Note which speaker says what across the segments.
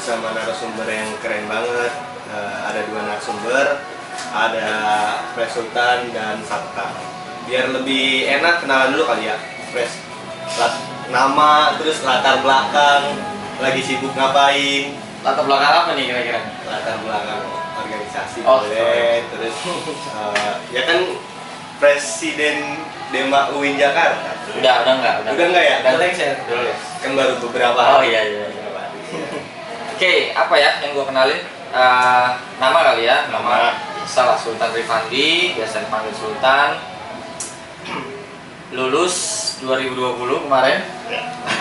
Speaker 1: bersama narasumber yang keren banget. Ada 2 narasumber, ada Pres Sultan dan Sabta. Biar lebih enak kenalan dulu kali ya, Pres. Nama, terus latar belakang, lagi sibuk ngapain?
Speaker 2: Latar belakang apa nih kira-kira?
Speaker 1: Latar belakang organisasi
Speaker 2: Oh,
Speaker 1: boleh, terus ya kan Presiden Dema UIN Jakarta.
Speaker 2: Udah enggak?
Speaker 1: Udah enggak ya?
Speaker 2: Udah lengser.
Speaker 1: Kan baru beberapa
Speaker 2: Oh
Speaker 1: hari.
Speaker 2: iya. Oke, apa ya yang gua kenalin? Nama kali ya, nama salah Sultan Rifandi, biasa dipanggil Sultan. Lulus 2020 kemarin.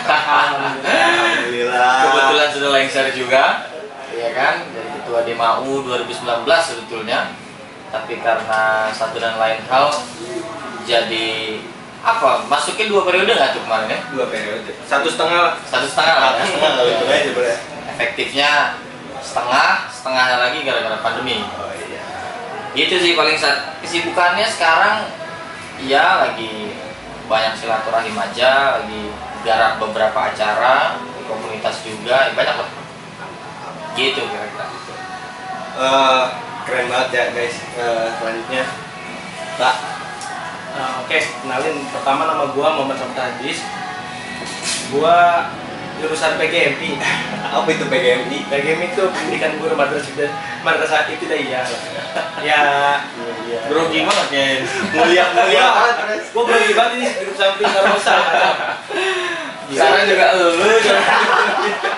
Speaker 1: Alhamdulillah.
Speaker 2: Kebetulan sudah lengser juga, ya kan? Jadi ketua DMAU 2019 sebetulnya. Tapi karena satu dan lain hal, jadi apa? Masukin 2 periode nggak tuh kemarin ya?
Speaker 1: 2 periode. 1,5 lah.
Speaker 2: 1,5 lah.
Speaker 1: Kalau itu aja boleh.
Speaker 2: Efektifnya setengah lagi gara-gara pandemi.
Speaker 1: Oh iya.
Speaker 2: Gitu sih paling kesibukannya sekarang ya lagi banyak silaturahim aja, lagi garap beberapa acara di komunitas juga, banyak lah. Gitu kira-kira.
Speaker 1: Keren banget ya guys. Selanjutnya Pak.
Speaker 3: Oke, kenalin, pertama nama gua Muhammad Sabta Hadis. Gua jurusan PGMI.
Speaker 1: Apa itu PGMI?
Speaker 3: PGMI itu pendidikan guru madrasah ibtidaiyah. Ya,
Speaker 2: Grogi banget ya.
Speaker 1: Mulia banget, Pres.
Speaker 3: gua grogi banget ini duduk samping Karosa.
Speaker 2: Sekarang juga lu.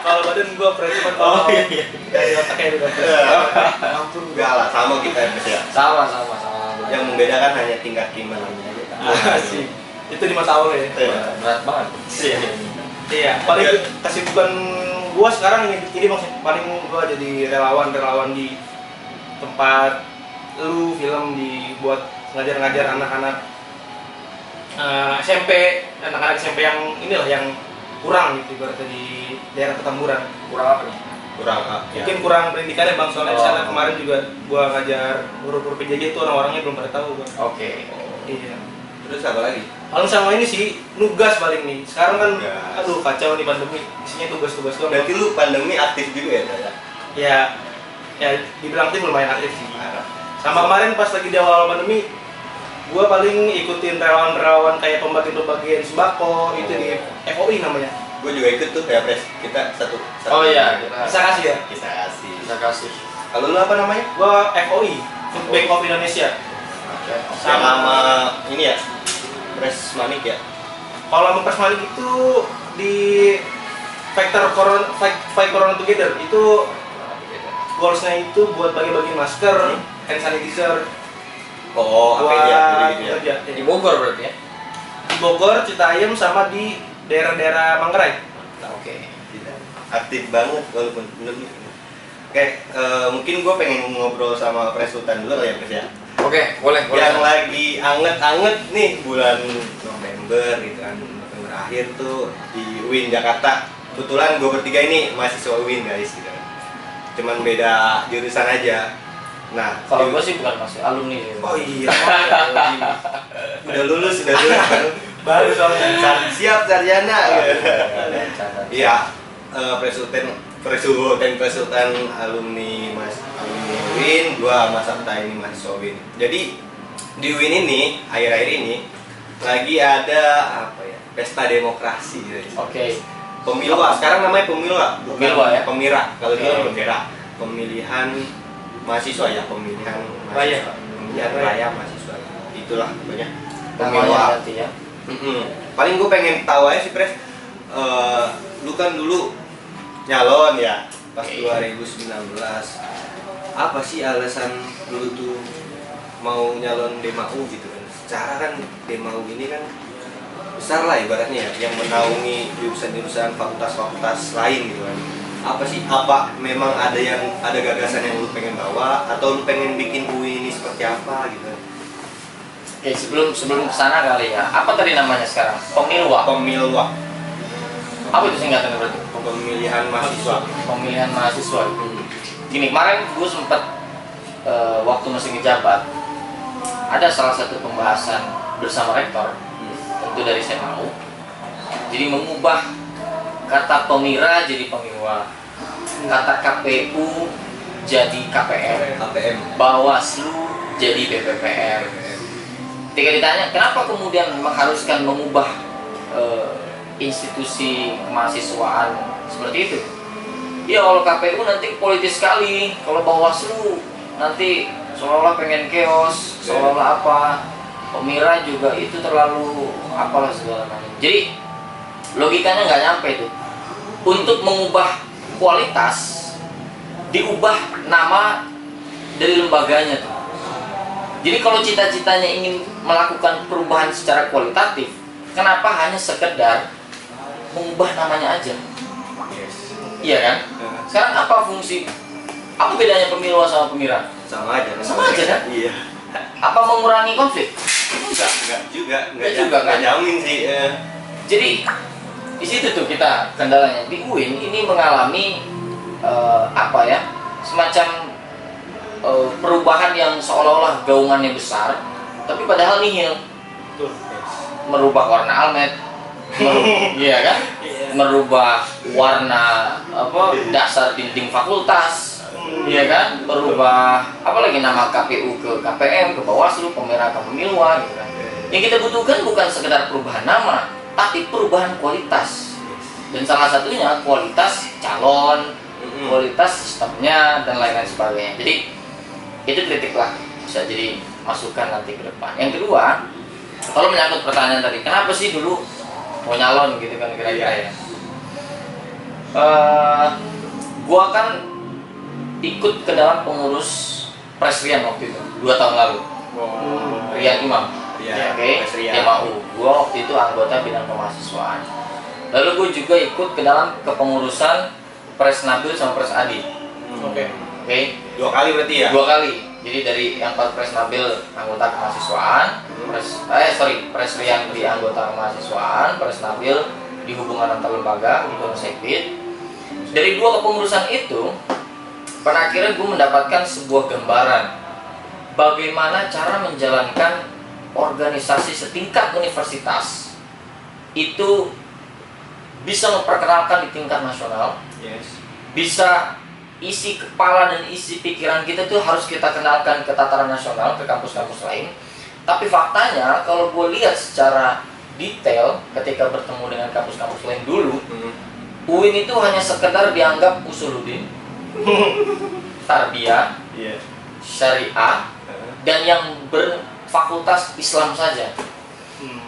Speaker 3: Kalau badan gua presiden dari otaknya udah
Speaker 1: Ampun, enggak lah, sama kita ya, Pres ya.
Speaker 2: Sama.
Speaker 1: Yang membedakan hanya tingkat imannya aja.
Speaker 3: sih. Itu di mata Allah ya.
Speaker 2: Berat banget.
Speaker 3: Iya, paling kesibukan gua sekarang ini maksud paling gua jadi relawan di tempat lu film dibuat ngajar anak-anak SMP, anak-anak SMP yang inilah yang kurang gitu ibaratnya di daerah Petamburan.
Speaker 2: Kurang apa nih?
Speaker 1: Kurang ya.
Speaker 3: Mungkin kurang pendidikannya Bang, soalnya di sana kemarin juga gua ngajar guru-guru PJJ itu orang-orangnya belum pada tahu Bang.
Speaker 2: Oke.
Speaker 3: Iya.
Speaker 1: Terus apa lagi?
Speaker 3: Paling sama ini sih nugas paling nih. Sekarang kan
Speaker 1: Nugas.
Speaker 3: aduh kacau nih pandemi. Isinya tugas-tugas doang.
Speaker 1: Berarti lu pandemi aktif juga ya, Taya?
Speaker 3: Ya dibilang tim lumayan aktif sih. Sama kemarin pas lagi di awal pandemi, gua paling ikutin relawan-relawan kayak pembagian sembako itu di FOI namanya.
Speaker 1: Gue juga ikut tuh ya, Pres. Kita satu.
Speaker 2: Oh iya,
Speaker 3: Bisa kasih ya?
Speaker 1: Kita kasih.
Speaker 2: Bisa kasih.
Speaker 1: Kalau lu apa namanya?
Speaker 3: Gua FOI, Food Bank of Indonesia.
Speaker 2: Oke.
Speaker 1: Sama ini ya, Pres Manik ya.
Speaker 3: Kalau Mempres Malik itu di Fight Corona Together itu goalsnya itu buat bagi-bagi masker, hand sanitizer.
Speaker 1: Oh,
Speaker 3: buat
Speaker 1: apa ya? Gitu-gitu ya.
Speaker 3: kerja.
Speaker 2: Di Bogor berarti ya?
Speaker 3: Di Bogor, Citayam sama di daerah-daerah Manggarai.
Speaker 2: Oke.
Speaker 1: Aktif banget walaupun pandemi. Oke, mungkin gue pengen ngobrol sama Pres Sultan dulu kali ya, Pres ya.
Speaker 2: Oke, boleh.
Speaker 1: Yang lagi anget-anget nih bulan November gitu kan, November akhir tuh di UIN Jakarta. Kebetulan gue bertiga ini mahasiswa UIN guys gitu kan. Cuman beda jurusan aja. Nah,
Speaker 2: Kalau gue sih bukan masuk alumni.
Speaker 1: oh iya, udah lulus
Speaker 3: Baru soalnya.
Speaker 1: siap sarjana gitu.
Speaker 2: Iya.
Speaker 1: Iya, Presiden alumni UIN, gua sama Sabta ini mahasiswa UIN. Jadi di UIN ini akhir-akhir ini lagi ada apa ya? Pesta demokrasi gitu.
Speaker 2: Oke.
Speaker 1: Pemilwa, sekarang namanya pemilwa, bukan
Speaker 2: Pemilwa ya?
Speaker 1: Pemira. Kalau dulu
Speaker 2: Oke.
Speaker 1: pemira. Pemilihan mahasiswa ya, pemilihan
Speaker 3: Raya.
Speaker 1: mahasiswa. Pemilihan raya mahasiswa. Itulah pokoknya.
Speaker 2: Namanya
Speaker 1: Pemilwa.
Speaker 2: berarti ya.
Speaker 1: Paling gue pengen tahu aja sih, Pres. Lu kan dulu nyalon ya pas
Speaker 2: Oke.
Speaker 1: 2019. Apa sih alasan lu tuh mau nyalon DMAU gitu kan? Secara kan DMAU ini kan besar lah ibaratnya ya, yang menaungi jurusan-jurusan fakultas-fakultas lain gitu kan. Apa sih? Apa memang ada gagasan yang lu pengen bawa atau lu pengen bikin UI ini seperti apa gitu?
Speaker 2: Oke, sebelum kesana kali ya. Apa tadi namanya sekarang? Pemilwa.
Speaker 1: Pemilwa,
Speaker 2: Apa itu singkatannya berarti?
Speaker 1: pemilihan mahasiswa.
Speaker 2: Pemilihan mahasiswa. Gini, kemarin gue sempat waktu masih ngejabat ada salah satu pembahasan bersama rektor, tentu dari SEMAU. Jadi mengubah kata pemira jadi pemilwa. kata KPU jadi KPM, Bawaslu jadi BPPM. Ketika ditanya kenapa kemudian mengharuskan mengubah institusi kemahasiswaan seperti itu, ya kalau KPU nanti politis sekali, kalau Bawaslu nanti seolah-olah pengen chaos, seolah-olah apa, Pemira juga itu terlalu apalah segala macam. Jadi logikanya nggak nyampe tuh. Untuk mengubah kualitas, diubah nama dari lembaganya tuh. Jadi kalau cita-citanya ingin melakukan perubahan secara kualitatif, kenapa hanya sekedar mengubah namanya aja? Iya kan? Sekarang apa fungsi? Apa bedanya pemilu sama Pemira?
Speaker 1: Sama aja
Speaker 2: kan?
Speaker 1: Iya.
Speaker 2: Apa mengurangi konflik?
Speaker 1: Enggak juga kan? Jamin sih.
Speaker 2: Jadi di situ tuh kita kendalanya. Di UIN ini mengalami semacam perubahan yang seolah-olah gaungannya besar, tapi padahal nihil. Merubah warna almet, iya kan? Merubah warna dasar dinding fakultas, iya kan? Merubah apalagi nama KPU ke KPM, ke Bawaslu, Pemira ke Pemiluan, gitu kan? Yang kita butuhkan bukan sekedar perubahan nama, tapi perubahan kualitas. Dan salah satunya kualitas calon, kualitas sistemnya dan lain-lain sebagainya. Jadi itu kritik lah, bisa jadi masukan nanti ke depan. Yang kedua, kalau menyangkut pertanyaan tadi, kenapa sih dulu mau nyalon gitu kan kira-kira ya? Gua kan ikut ke dalam pengurus Presrian waktu itu 2 tahun lalu. Rian Imam, MAU. Gua waktu itu anggota bidang kemahasiswaan. Lalu gue juga ikut ke dalam kepengurusan Presnabil sama Presadi. Oke.
Speaker 1: 2 kali berarti ya?
Speaker 2: 2 kali. Jadi dari yang Presnabil anggota kemahasiswaan, Presrian di anggota kemahasiswaan, Presnabil di hubungan antar lembaga, hubungan sekbid. Dari 2 kepengurusan itu, pada akhirnya gue mendapatkan sebuah gambaran bagaimana cara menjalankan organisasi setingkat universitas itu bisa memperkenalkan di tingkat nasional, bisa isi kepala dan isi pikiran kita tuh harus kita kenalkan ke tataran nasional, ke kampus-kampus lain. Tapi faktanya kalau gue lihat secara detail ketika bertemu dengan kampus-kampus lain dulu, UIN itu hanya sekedar dianggap usuluddin, tarbiyah, syariah, dan yang berfakultas Islam saja.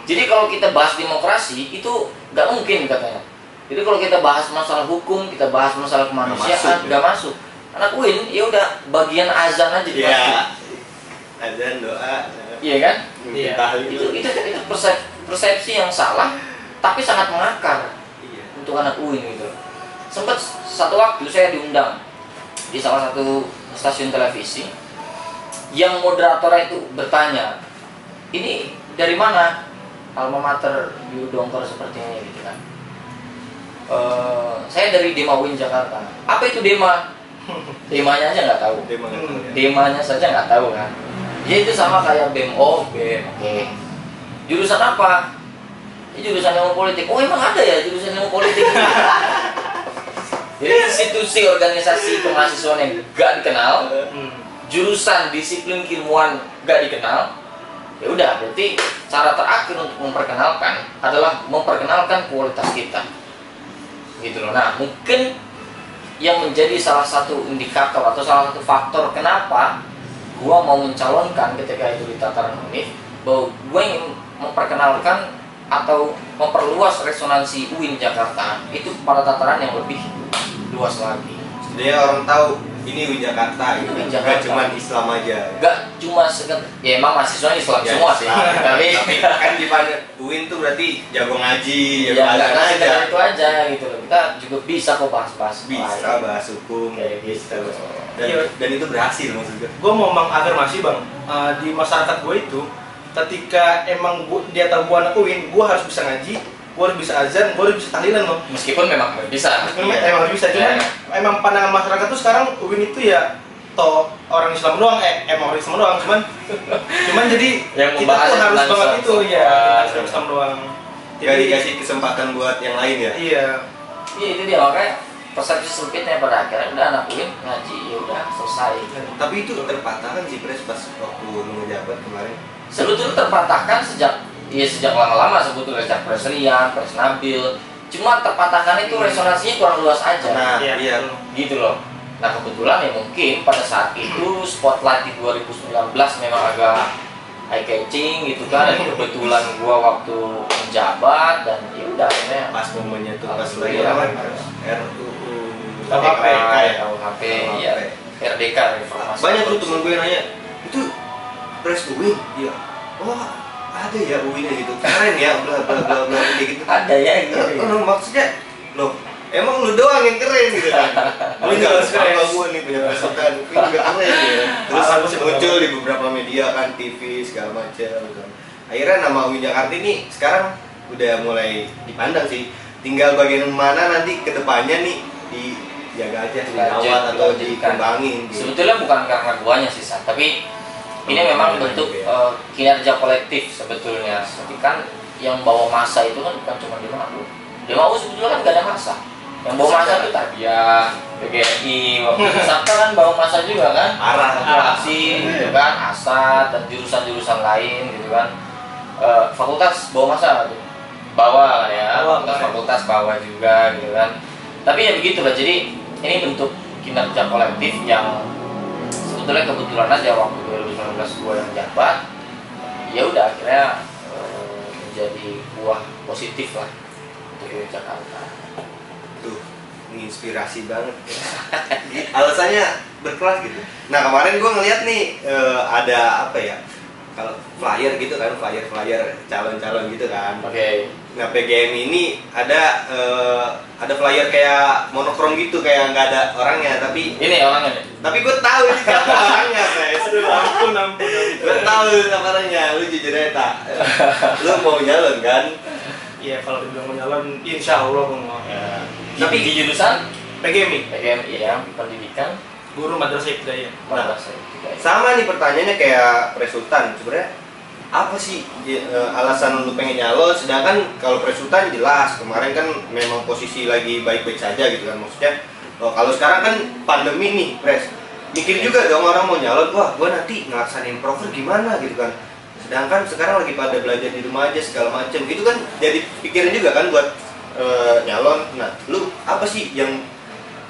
Speaker 2: Jadi kalau kita bahas demokrasi itu nggak mungkin katanya. Jadi kalau kita bahas masalah hukum, kita bahas masalah kemanusiaan, nggak masuk. Anak UIN ya udah bagian azan aja dimasukin.
Speaker 1: Azan, doa.
Speaker 2: Iya kan?
Speaker 1: Iya.
Speaker 2: Itu persepsi yang salah, tapi sangat mengakar untuk anak UIN gitu. Sempat satu waktu saya diundang di salah satu stasiun televisi, yang moderatornya itu bertanya, ini dari mana alma mater Dongkor seperti ini gitu kan? Saya dari Dema UIN Jakarta. Apa itu Dema? Demanya aja nggak tahu. Demanya saja nggak tahu kan? Ya itu sama kayak BEM. Jurusan apa? Ini jurusan ilmu politik. Oh emang ada ya jurusan ilmu politik? Jadi institusi organisasi kemahasiswaan yang nggak dikenal, jurusan disiplin keilmuan nggak dikenal. Ya udah, berarti cara terakhir untuk memperkenalkan adalah memperkenalkan kualitas kita. Gitu loh. Nah, mungkin yang menjadi salah satu indikator atau salah satu faktor kenapa gua mau mencalonkan ketika itu di tataran UNIF, bahwa gua ingin memperkenalkan atau memperluas resonansi UIN Jakarta itu pada tataran yang lebih luas lagi.
Speaker 1: Jadi orang tahu ini UIN Jakarta gitu. Gak cuma Islam aja.
Speaker 2: Gak cuma sekedar, ya emang mahasiswa Islam semua sih. Tapi
Speaker 1: kan di UIN tuh berarti jago ngaji,
Speaker 2: ya nggak sekedar itu aja gitu loh. Kita juga bisa kok bahas-bahas.
Speaker 1: Bisa bahas hukum
Speaker 2: kayak gitu.
Speaker 1: Dan itu berhasil maksudnya.
Speaker 3: Gue mau mengafirmasi bang, di masyarakat gue itu, ketika emang dia tahu gue anak UIN, gue harus bisa ngaji, gue harus bisa azan, gue harus bisa tahlilan loh.
Speaker 2: Meskipun memang bisa.
Speaker 3: Emang harus bisa, cuman emang pandangan masyarakat tuh sekarang UIN itu ya toh orang Islam doang, emang orang Islam doang, cuman jadi
Speaker 2: yang
Speaker 3: kita tuh harus banget itu ya, kita Islam doang.
Speaker 1: Gak dikasih kesempatan buat yang lain ya?
Speaker 3: Iya.
Speaker 2: Iya itu dia, makanya persepsi sempitnya pada akhirnya udah anak UIN ngaji ya udah selesai.
Speaker 1: Tapi itu terpatahkan sih Pres pas waktu lu ngejabat kemarin.
Speaker 2: Sebetulnya terpatahkan sejak lama-lama sebetulnya, sejak Pres Rian, Pres Nabil. Cuma terpatahkan itu resonansinya kurang luas aja.
Speaker 1: Nah, iya.
Speaker 2: Gitu loh. Nah kebetulan ya mungkin pada saat itu spotlight di 2019 memang agak eye catching gitu kan. Kebetulan gua waktu menjabat dan ya udah akhirnya
Speaker 1: Pas momennya tuh pas lagi
Speaker 2: Alhamdulillah.
Speaker 1: RUU
Speaker 3: KUHP,
Speaker 2: KUHP, ya RDK reformasi.
Speaker 1: Banyak tuh temen gue nanya, itu Pres UIN? Iya. Wah, ada ya UIN-nya gitu. Keren ya, bla bla bla bla kayak gitu.
Speaker 2: Ada ya gitu.
Speaker 1: Maksudnya, loh, emang lu doang yang keren gitu kan? Lu
Speaker 3: Enggak,
Speaker 1: nggak
Speaker 3: keren.
Speaker 1: sama gue nih punya pasukan, ini juga keren ya. Terus
Speaker 3: Bagus,
Speaker 1: muncul di beberapa media kan, TV segala macam. Kan. Akhirnya nama UIN Jakarta ini sekarang udah mulai dipandang sih. Tinggal bagian mana nanti kedepannya nih dijaga aja, dirawat atau dikembangin. Gitu.
Speaker 2: Sebetulnya bukan karena guanya sih, San, tapi ini memang bentuk kinerja kolektif sebetulnya. Seperti kan yang bawa masa itu kan bukan cuma DMAU sebetulnya kan gak ada masa. Yang bawa masa itu Tarbiyah, PGRI, waktu itu Sabta kan bawa masa juga kan, aksi gitu kan, ASAT dan jurusan-jurusan lain gitu kan. Fakultas bawa masa tuh, bawa ya, fakultas bawa juga gitu kan. Tapi ya begitulah, jadi ini bentuk kinerja kolektif yang sebetulnya kebetulan aja waktu 2019 gua yang jabat, ya udah akhirnya menjadi buah positif lah untuk Jakarta.
Speaker 1: Tuh, menginspirasi banget. Alasannya berkelas gitu. Nah kemarin gue ngeliat nih ada apa ya? Kalau flyer gitu kan, flyer calon-calon gitu kan.
Speaker 2: Oke.
Speaker 1: Nah PGM ini ada flyer kayak monokrom gitu, kayak nggak ada orangnya, tapi
Speaker 2: Ini orangnya nih.
Speaker 1: tapi gue tahu ini siapa orangnya, guys.
Speaker 3: Aduh, ampun.
Speaker 1: Gue tahu siapa orangnya, lu jujur aja tak. Lu mau nyalon kan?
Speaker 3: Iya, kalau dibilang mau nyalon, insya Allah gue mau.
Speaker 1: Ya.
Speaker 2: Tapi di jurusan
Speaker 3: PGMI,
Speaker 2: PGMI ya, pendidikan
Speaker 3: Guru Madrasah Ibtidaiyah.
Speaker 2: madrasah.
Speaker 1: Sama nih pertanyaannya kayak Presultan, sebenarnya apa sih alasan lu pengen nyalon? Sedangkan kalau Presultan jelas kemarin kan memang posisi lagi baik-baik saja gitu kan, maksudnya kalau sekarang kan pandemi nih Pres, mikir juga dong orang mau nyalon, wah gua nanti ngelaksanain proker gimana gitu kan, sedangkan sekarang lagi pada belajar di rumah aja segala macem, itu kan jadi pikiran juga kan buat nyalon. Nah lu apa sih yang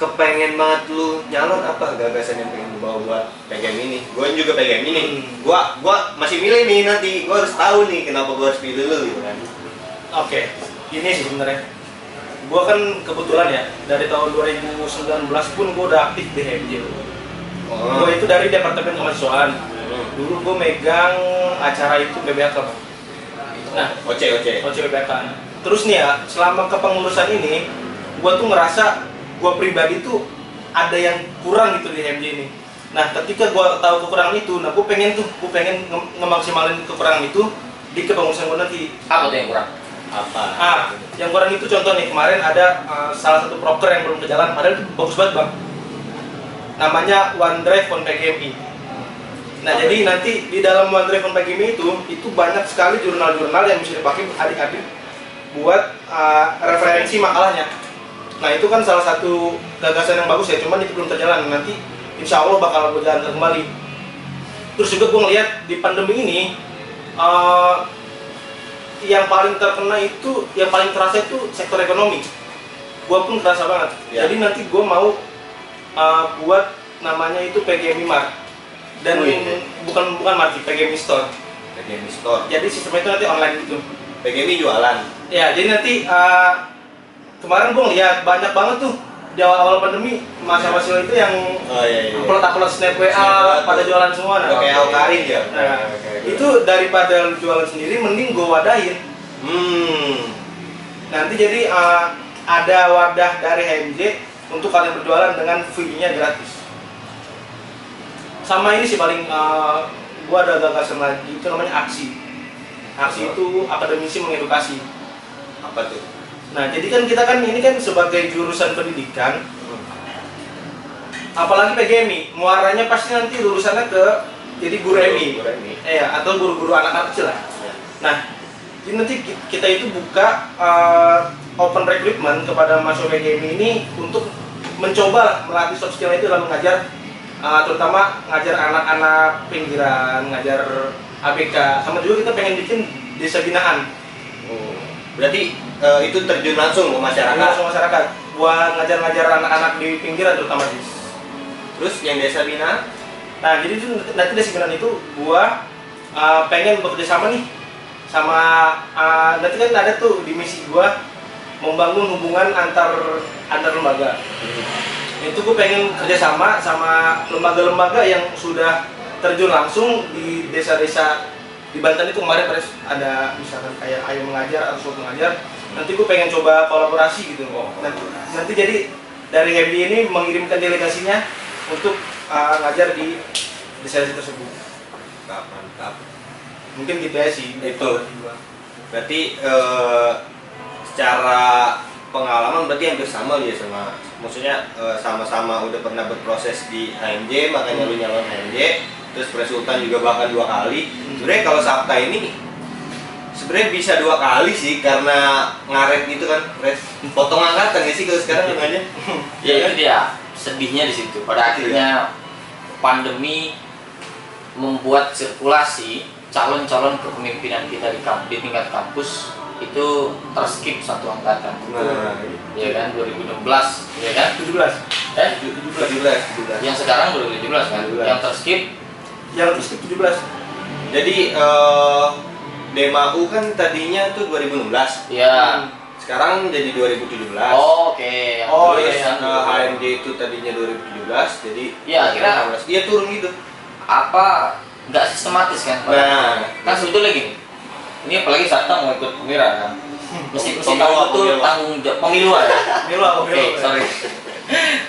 Speaker 1: kepengen banget lu nyalon, apa gagasan yang pengen lu bawa buat PGM ini? Gue juga PGM ini, gua masih milih nih nanti, gua harus tahu nih kenapa gua harus pilih lu gitu kan.
Speaker 3: Oke, ini sih sebenarnya. Gua kan kebetulan ya dari tahun 2019 pun gua udah aktif di HMJ. Gua itu dari Departemen Kemahasiswaan. Dulu gua megang acara itu BBK, Bang. Nah,
Speaker 1: OC.
Speaker 3: BBK. Terus nih ya, selama kepengurusan ini, gua tuh ngerasa gua pribadi tuh ada yang kurang gitu di HMJ ini. Nah, ketika gua tahu kekurangan itu, nah gua pengen ngemaksimalin kekurangan itu di kepengurusan gua nanti.
Speaker 2: Apa tuh yang kurang?
Speaker 1: Apa?
Speaker 3: Yang kurang itu contoh nih, kemarin ada salah satu proker yang belum berjalan, padahal itu bagus banget, Bang. Namanya OneDrive on PGMI. Nah, jadi nanti di dalam OneDrive on PGMI itu banyak sekali jurnal-jurnal yang bisa dipakai adik-adik buat referensi makalahnya. Nah, itu kan salah satu gagasan yang bagus ya, cuman itu belum terjalan. Nanti insya Allah bakal berjalan kembali. Terus juga gue ngeliat di pandemi ini yang paling terkena itu, yang paling terasa itu sektor ekonomi. Gue pun terasa banget.
Speaker 1: Ya.
Speaker 3: Jadi nanti gue mau buat namanya itu PGMI Mart. Dan bukan Mart, PGMI Store.
Speaker 1: PGM Store.
Speaker 3: Jadi sistemnya itu nanti online gitu.
Speaker 1: PGM jualan.
Speaker 3: Ya, jadi nanti kemarin gue ngeliat banyak banget tuh di awal pandemi mahasiswa itu yang upload snap WA pada jualan semua. Nah,
Speaker 1: kayak Aukarin ya.
Speaker 3: Nah, itu daripada jualan sendiri mending gue wadahin. Nanti jadi ada wadah dari HMJ untuk kalian berjualan dengan fee-nya gratis. Sama ini sih paling gue ada gagasan lagi, itu namanya aksi. Aksi itu akademisi mengedukasi.
Speaker 1: Apa tuh?
Speaker 3: Nah, jadi kan kita kan ini kan sebagai jurusan pendidikan, apalagi PGMI, muaranya pasti nanti lulusannya ke jadi guru MI, atau guru-guru anak-anak kecil lah. Nah, jadi nanti kita itu buka open recruitment kepada mahasiswa PGMI ini untuk mencoba melatih soft skill itu dalam mengajar, terutama ngajar anak-anak pinggiran, ngajar ABK, sama juga kita pengen bikin desa binaan.
Speaker 1: Oh, berarti itu terjun langsung ke masyarakat.
Speaker 3: Langsung masyarakat buat ngajar-ngajar anak-anak di pinggiran terutama sih.
Speaker 1: Terus yang desa binaan?
Speaker 3: Nah, jadi itu nanti desa binaan itu gua pengen bekerja sama nih sama nanti kan ada tuh di misi gua membangun hubungan antar lembaga. Itu gue pengen kerjasama sama lembaga-lembaga yang sudah terjun langsung di desa-desa di Banten itu. Kemarin ada misalkan kayak Ayo Mengajar atau Sob Mengajar. Nanti gue pengen coba kolaborasi gitu. Nanti jadi dari Happy ini mengirimkan delegasinya untuk ngajar di desa-desa tersebut.
Speaker 1: Mantap.
Speaker 3: Mungkin gitu ya sih.
Speaker 1: Itu. Berarti secara pengalaman berarti hampir sama ya sama, maksudnya sama-sama udah pernah berproses di HMJ, makanya lu nyalon HMJ, terus Presultan juga bahkan 2 kali. Sebenarnya kalau Sabta ini sebenarnya bisa 2 kali sih karena ngaret gitu kan, potong angkatan ya sih kalau sekarang namanya.
Speaker 2: Ya itu dia sedihnya di situ. Pada akhirnya pandemi membuat sirkulasi calon-calon kepemimpinan kita di tingkat kampus itu terskip 1 angkatan.
Speaker 1: Nah,
Speaker 2: ya kan 2016 ya kan
Speaker 3: 17.
Speaker 1: 17.
Speaker 2: Yang sekarang 2017 kan
Speaker 1: 17.
Speaker 2: yang terskip
Speaker 3: 17.
Speaker 1: Jadi DMAU kan tadinya tuh 2016.
Speaker 2: ya.
Speaker 1: Sekarang jadi 2017.
Speaker 2: Oke.
Speaker 1: Terus
Speaker 2: Yang
Speaker 1: HMJ itu tadinya 2017, jadi
Speaker 2: ya kira
Speaker 1: dia turun gitu.
Speaker 2: apa nggak sistematis kan?
Speaker 1: Nah,
Speaker 2: Kan sebetulnya gini, ini apalagi Sabta mau ikut pemira kan, mesti tahu betul tanggung jawab pemilu ya. Oke, sorry,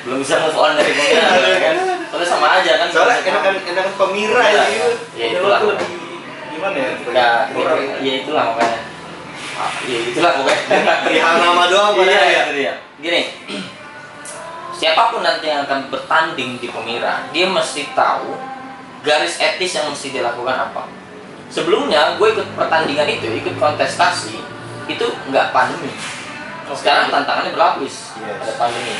Speaker 2: belum bisa move on dari pemira kan, soalnya sama aja kan.
Speaker 1: soalnya enakan pemira ya gitu.
Speaker 2: Ya itulah.
Speaker 3: lebih gimana ya?
Speaker 2: Ya itulah makanya. Ya itulah pokoknya.
Speaker 1: Perihal nama doang pada
Speaker 2: Iya,
Speaker 1: ya.
Speaker 2: itu dia. Gini, siapapun nanti yang akan bertanding di pemira, dia mesti tahu garis etis yang mesti dilakukan apa. Sebelumnya gue ikut pertandingan itu, ikut kontestasi itu nggak pandemi. Sekarang tantangannya berlapis.
Speaker 1: Yes.
Speaker 2: Ada pandemi.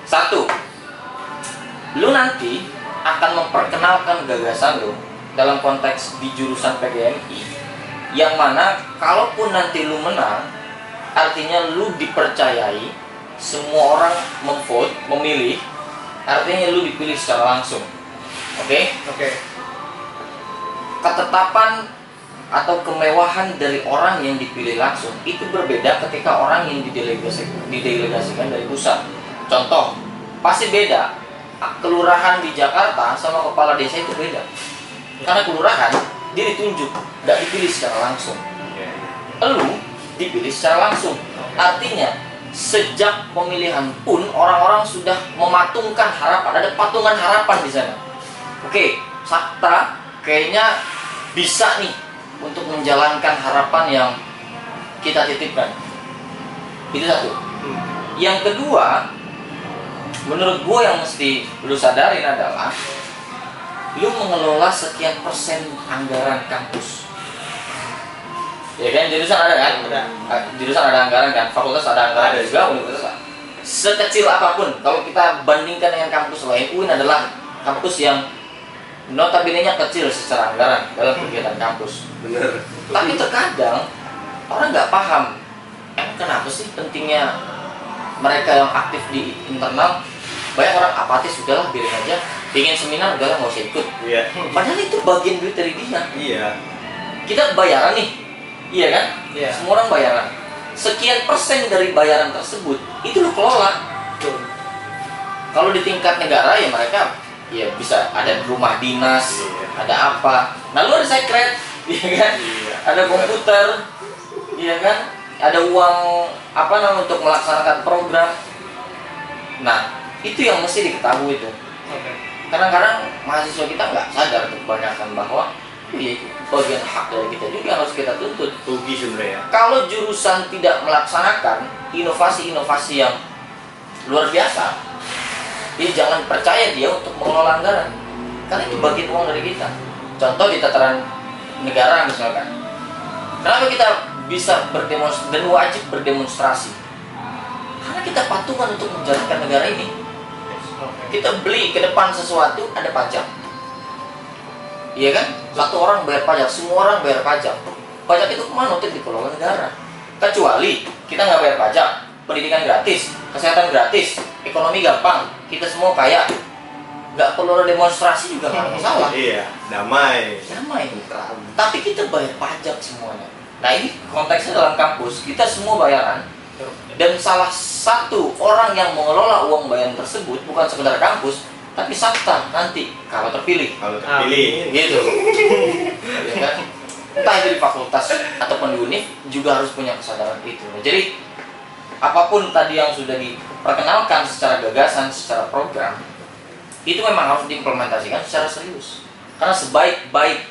Speaker 2: 1, lu nanti akan memperkenalkan gagasan lu dalam konteks di jurusan PGMI, yang mana kalaupun nanti lu menang, artinya lu dipercayai, semua orang memvote, memilih, artinya lu dipilih secara langsung. Oke? Ketetapan atau kemewahan dari orang yang dipilih langsung itu berbeda ketika orang yang didelegasikan dari pusat. Contoh, pasti beda. Kelurahan di Jakarta sama kepala desa itu beda. Karena kelurahan dia ditunjuk, tidak dipilih secara langsung. Lu dipilih secara langsung. Artinya sejak pemilihan pun orang-orang sudah mematungkan harapan, ada patungan harapan di sana. Oke, Sabta kayaknya bisa nih untuk menjalankan harapan yang kita titipkan. Itu 1. Yang kedua, menurut gue yang mesti lu sadarin adalah lu mengelola sekian persen anggaran kampus. Ya kan, jurusan ada kan? Jurusan ada anggaran kan, fakultas ada anggaran juga, universitas. Sekecil apapun, kalau kita bandingkan dengan kampus lain, UIN adalah kampus yang notabene-nya kecil secara anggaran dalam kegiatan kampus.
Speaker 1: Bener.
Speaker 2: Tapi terkadang orang nggak paham, kenapa sih pentingnya mereka yang aktif di internal. Banyak orang apatis, udahlah biarin aja. Pengen seminar, udahlah nggak usah ikut.
Speaker 1: Iya.
Speaker 2: Padahal itu bagian duit dari dia.
Speaker 1: Iya.
Speaker 2: Kita bayaran nih, iya kan?
Speaker 3: Iya.
Speaker 2: Semua orang bayaran. Sekian persen dari bayaran tersebut itu lu kelola. Kalau di tingkat negara ya mereka ya bisa ada rumah dinas, ada apa. Nah lu ada secret, iya kan? Ada komputer, iya kan? Ada uang apa namanya untuk melaksanakan program. Nah itu yang mesti diketahui itu. Kadang-kadang mahasiswa kita nggak sadar kebanyakan bahwa ya itu bagian hak dari kita juga yang harus kita tuntut.
Speaker 1: Rugi sebenarnya.
Speaker 2: Kalau jurusan tidak melaksanakan inovasi-inovasi yang luar biasa, ya jangan percaya dia untuk mengelola anggaran, karena itu bagian uang dari kita. Contoh di tataran negara misalkan, kenapa kita bisa berdemonstrasi dan wajib berdemonstrasi? Karena kita patungan untuk menjalankan negara ini. Kita beli ke depan sesuatu ada pajak, iya kan? Satu orang bayar pajak, semua orang bayar pajak. Pajak itu kemana? Untuk dikelola negara. Kecuali kita nggak bayar pajak, pendidikan gratis, kesehatan gratis, ekonomi gampang, kita semua kaya, nggak perlu ada demonstrasi juga nggak masalah.
Speaker 1: Iya, damai.
Speaker 2: Tapi kita bayar pajak semuanya. Nah ini konteksnya dalam kampus, kita semua bayaran. Dan salah satu orang yang mengelola uang bayaran tersebut bukan sekedar kampus, tapi SAPTA nanti kalau terpilih. Gitu. Ya kan? Entah itu di fakultas ataupun di UNIF juga harus punya kesadaran itu. Jadi apapun tadi yang sudah diperkenalkan secara gagasan, secara program, itu memang harus diimplementasikan secara serius. Karena sebaik-baik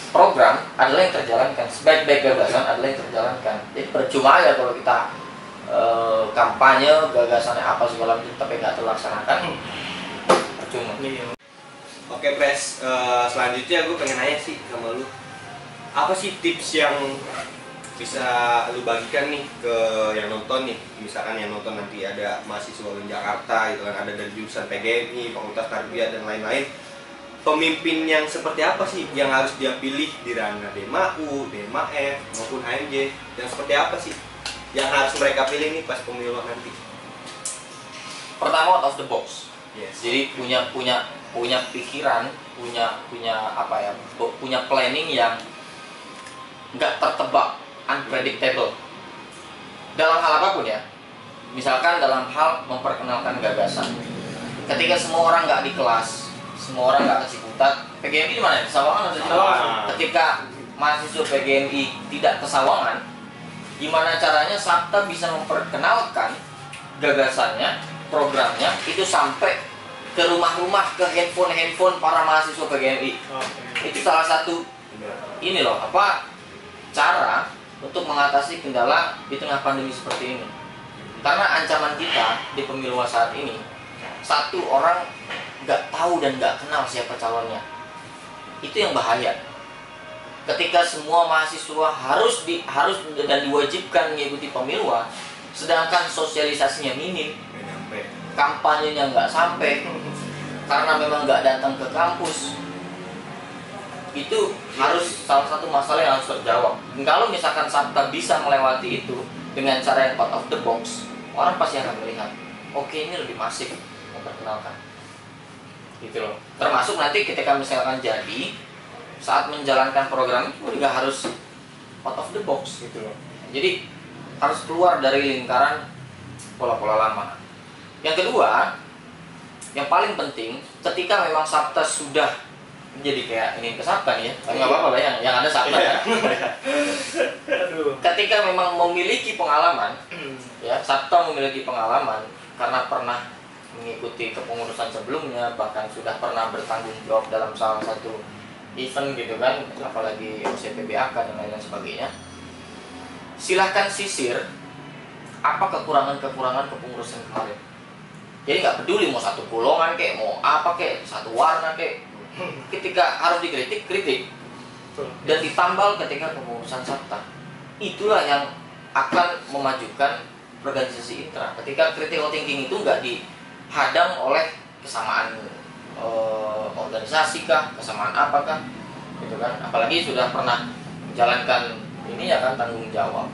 Speaker 2: program adalah yang terjalankan, sebaik-baik gagasan adalah yang terjalankan. Jadi percuma ya kalau kita kampanye gagasannya apa segala macam tapi nggak terlaksanakan, percuma.
Speaker 1: Oke Pres, selanjutnya gue pengen nanya sih sama lu, apa sih tips yang bisa lu bagikan nih ke yang nonton nih, misalkan yang nonton nanti ada mahasiswa di Jakarta gitu kan, ada dari jurusan PGMI, Fakultas Tarbiyah dan lain-lain. Pemimpin yang seperti apa sih yang harus dia pilih di ranah DEMA-U, DEMA-F maupun HMJ, yang seperti apa sih yang harus mereka pilih nih pas pemilu nanti?
Speaker 2: Pertama, out of the box.
Speaker 1: Yes.
Speaker 2: Jadi punya pikiran, punya apa ya, punya planning yang nggak tertebak, unpredictable. Dalam hal apapun ya, misalkan dalam hal memperkenalkan gagasan. Ketika semua orang nggak di kelas, semua orang nggak kasih putar, PGMI di mana? Kesawangan atau di Sawangan? Ketika mahasiswa PGMI tidak kesawangan, gimana caranya SAPTA bisa memperkenalkan gagasannya, programnya itu sampai ke rumah-rumah, ke handphone para mahasiswa PGMI. Itu salah satu ini loh, cara untuk mengatasi kendala di tengah pandemi seperti ini. Karena ancaman kita di pemilu saat ini, satu orang nggak tahu dan nggak kenal siapa calonnya, itu yang bahaya. Ketika semua mahasiswa harus dan diwajibkan mengikuti pemilu, sedangkan sosialisasinya minim, kampanyenya nggak sampai, karena memang nggak datang ke kampus, itu harus salah satu masalah yang harus terjawab. Dan kalau misalkan SAPTA bisa melewati itu dengan cara yang out of the box, orang pasti akan melihat, oke ini lebih masif memperkenalkan, gitu loh. Termasuk nanti ketika misalkan jadi saat menjalankan program itu juga harus out of the box, gitu loh. Jadi harus keluar dari lingkaran pola-pola lama. Yang kedua, yang paling penting, ketika memang SAPTA sudah menjadi kayak ini ke SAPTA nih ya, nggak apa-apa lah yang ada SAPTA ya. Ketika memang memiliki pengalaman, ya SAPTA memiliki pengalaman karena pernah mengikuti kepengurusan sebelumnya, bahkan sudah pernah bertanggung jawab dalam salah satu event gitu kan, apalagi OCPBAK dan lain-lain sebagainya. Silahkan sisir apa kekurangan kepengurusan kemarin. Jadi nggak peduli mau satu golongan kek, mau apa kek, satu warna kek. Ketika harus kritik dan ditambal ketika kepengurusan SAPTA. Itulah yang akan memajukan organisasi intra. Ketika critical thinking itu nggak dihadang oleh kesamaan organisasi kah, kesamaan apakah, gitu kan. Apalagi sudah pernah menjalankan ini ya kan, tanggung jawab.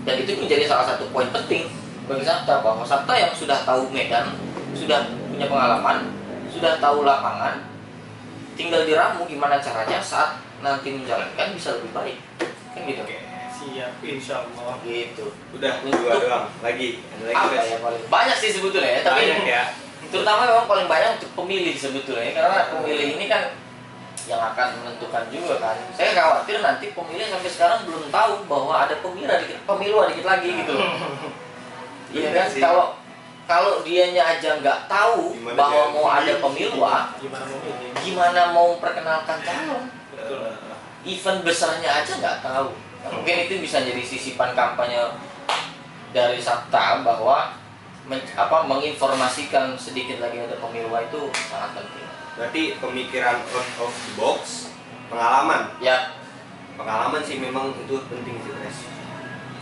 Speaker 2: Dan itu menjadi salah satu poin penting bagi SAPTA, bahwa SAPTA yang sudah tahu medan, sudah punya pengalaman, sudah tahu lapangan, tinggal diramu gimana caranya saat nanti menjalankan bisa lebih baik, kan gitu.
Speaker 3: Oke, siap, insya Allah.
Speaker 2: Gitu.
Speaker 1: Udah dua doang lagi. Ada lagi
Speaker 2: Apa
Speaker 1: Pres?
Speaker 2: ya, paling banyak sih sebetulnya ya, tapi
Speaker 1: Banyak ya.
Speaker 2: terutama memang paling banyak untuk pemilih sebetulnya, karena pemilih ini kan yang akan menentukan juga kan. Saya khawatir nanti pemilih sampai sekarang belum tahu bahwa ada pemilu dikit lagi gitu loh. Iya kan, kalau dianya aja nggak tahu
Speaker 1: Gimana
Speaker 2: bahwa
Speaker 1: dia
Speaker 2: mau ada
Speaker 1: milih?
Speaker 2: pemilu, gimana mau perkenalkan calon? Event besarnya aja nggak tahu. Nah, mungkin itu bisa jadi sisipan kampanye dari SAPTA bahwa menginformasikan sedikit lagi ada pemilu itu sangat penting.
Speaker 1: Berarti pemikiran out of the box, pengalaman.
Speaker 2: Ya,
Speaker 1: Pengalaman sih memang itu penting sih Pres.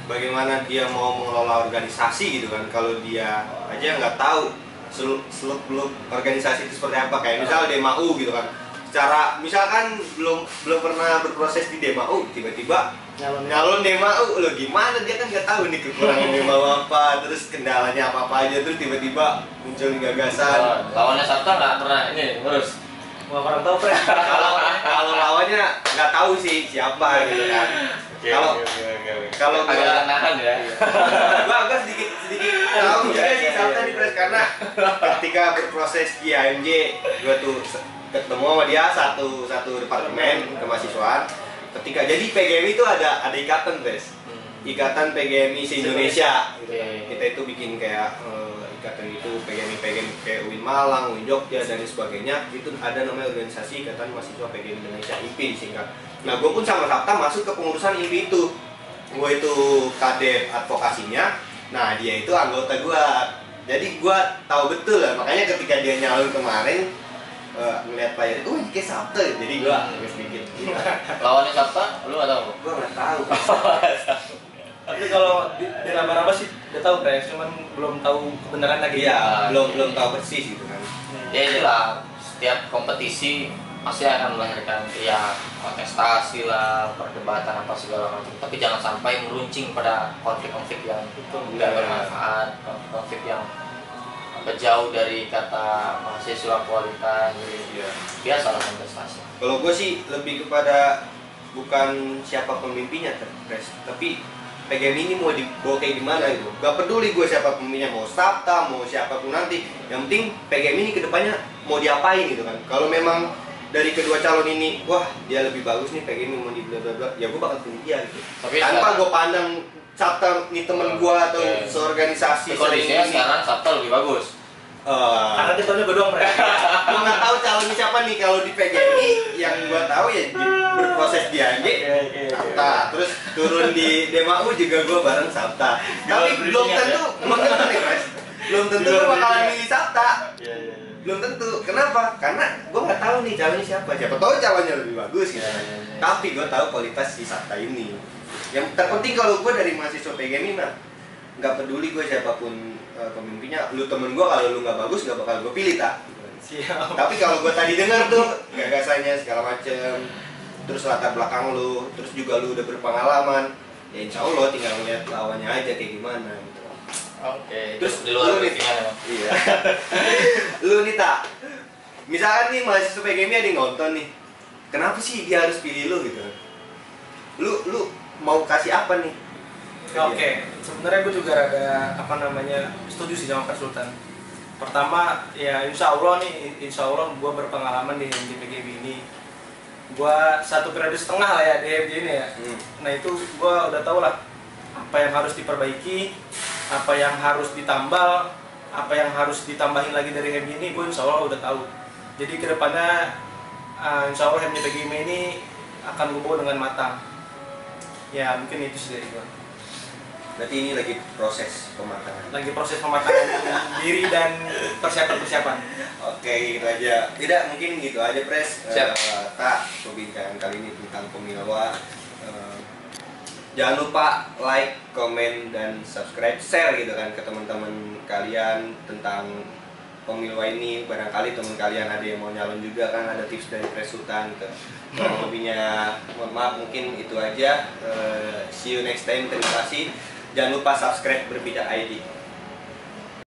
Speaker 1: bagaimana dia mau mengelola organisasi gitu kan, kalau dia aja nggak tahu seluk-beluk organisasi itu seperti apa. Kayak misal DMAU gitu kan, secara misalkan belum pernah berproses di DMAU, tiba-tiba nyalon DMAU, lo gimana, dia kan nggak tahu nih kekurangan DMAU apa, terus kendalanya apa aja, terus tiba-tiba muncul gagasan.
Speaker 2: Lawannya Sabta nggak pernah ini ngurus.
Speaker 3: Gua kurang tahu Pres.
Speaker 1: Kalau lawannya nggak tahu sih siapa gitu kan. Kalau
Speaker 2: agak nahan ya.
Speaker 1: gua sedikit tahu juga sih Sabta di Pres, karena ketika berproses di AMJ gua tuh ketemu sama dia satu departemen kemahasiswaan. Ketika jadi PGMI itu ada ikatan Pres, ikatan PGMI se-Indonesia gitu kan. Kita itu bikin kayak ikatan itu PGMI kayak UIN Malang, UIN Jogja dan sebagainya, itu ada namanya organisasi Ikatan Mahasiswa PGMI Indonesia, IPI disingkat. Nah, gue pun sama Sabta masuk ke pengurusan IPI itu. Gue itu kadep advokasinya. Nah, dia itu anggota gue. Jadi gue tahu betul lah. Makanya ketika dia nyalon kemarin ngeliat player itu, kayak Sabta. Jadi gue sedikit.
Speaker 2: Lawannya Sabta, lu nggak tahu?
Speaker 1: Gue nggak tahu.
Speaker 3: Tapi kalau di raba-raba sih udah tahu Pres, cuman belum tahu kebenaran lagi.
Speaker 1: Iya, belum tahu persis gitu kan.
Speaker 2: Ya itulah, setiap kompetisi pasti akan melahirkan ya kontestasi lah, perdebatan apa segala macam. Tapi jangan sampai meruncing pada konflik-konflik yang tidak bermanfaat, konflik yang jauh dari kata mahasiswa kualitas.
Speaker 1: Iya.
Speaker 2: Biasalah kontestasi.
Speaker 1: Kalau gue sih lebih kepada bukan siapa pemimpinnya Pres, tapi PGMI ini mau dibawa kayak gimana gitu. Gak peduli gue siapa pemimpinnya, mau Sabta, mau siapapun nanti. Yang penting PGMI ini kedepannya mau diapain gitu kan. Kalau memang dari kedua calon ini, wah dia lebih bagus nih PGMI mau di bla bla bla, ya gue bakal pilih dia gitu.
Speaker 2: Tapi
Speaker 1: tanpa gue pandang Sabta nih temen gue atau seorganisasi.
Speaker 2: Kondisinya sekarang Sabta lebih bagus.
Speaker 3: Karena kita udah berdua Pres.
Speaker 1: Gue nggak tahu calonnya siapa nih. Kalau di PGMI yang gue tahu ya berproses di AMJ Sabta, terus turun di DMAU juga gue bareng Sabta. Tapi belum tentu nih Pres, belum tentu gue bakalan milih Sabta. Belum tentu. Kenapa? Karena gue nggak tahu nih calonnya siapa. Siapa tahu calonnya lebih bagus gitu. Tapi gue tahu kualitas si Sabta ini. Yang terpenting kalau gue dari mahasiswa PGMI mah nggak peduli gue siapapun pemimpinnya, lu temen gue, kalau lu nggak bagus nggak bakal gue pilih tak.
Speaker 3: Siap.
Speaker 1: Tapi kalau gue tadi dengar tuh gagasannya segala macem, terus latar belakang lu, terus juga lu udah berpengalaman, ya insya Allah tinggal ngeliat lawannya aja kayak gimana gitu.
Speaker 2: Oke.
Speaker 1: Terus
Speaker 2: di luar
Speaker 1: lu nih, iya. Lu nih tak, misalkan nih mahasiswa PGMI ada yang nonton nih, kenapa sih dia harus pilih lu gitu? Lu mau kasih apa nih?
Speaker 3: Oke, sebenarnya gue juga rada setuju sih sama Pak Sultan. Pertama ya insya Allah gue berpengalaman di HMJ-PGB ini. Gue 1 periode setengah lah ya di HMJ ini ya. Nah itu gue udah tau lah apa yang harus diperbaiki, apa yang harus ditambal, apa yang harus ditambahin lagi dari HMJ ini, gue insya Allah udah tahu. Jadi kedepannya insya Allah HMJ-PGB ini akan gue bawa dengan matang. Ya mungkin itu sih dari gue.
Speaker 1: Berarti ini lagi proses pematangan.
Speaker 3: Lagi proses pematangan diri dan persiapan.
Speaker 1: Oke, gitu aja. Tidak, mungkin gitu aja Pres. Tak perbincangan kali ini tentang Pemilwa. Jangan lupa like, komen, dan subscribe, share gitu kan ke teman-teman kalian tentang Pemilwa ini. Barangkali teman kalian ada yang mau nyalon juga kan, ada tips dari Pres Sultan gitu. Lebihnya mohon maaf, mungkin itu aja. See you next time. Terima kasih. Jangan lupa subscribe Berbicara ID.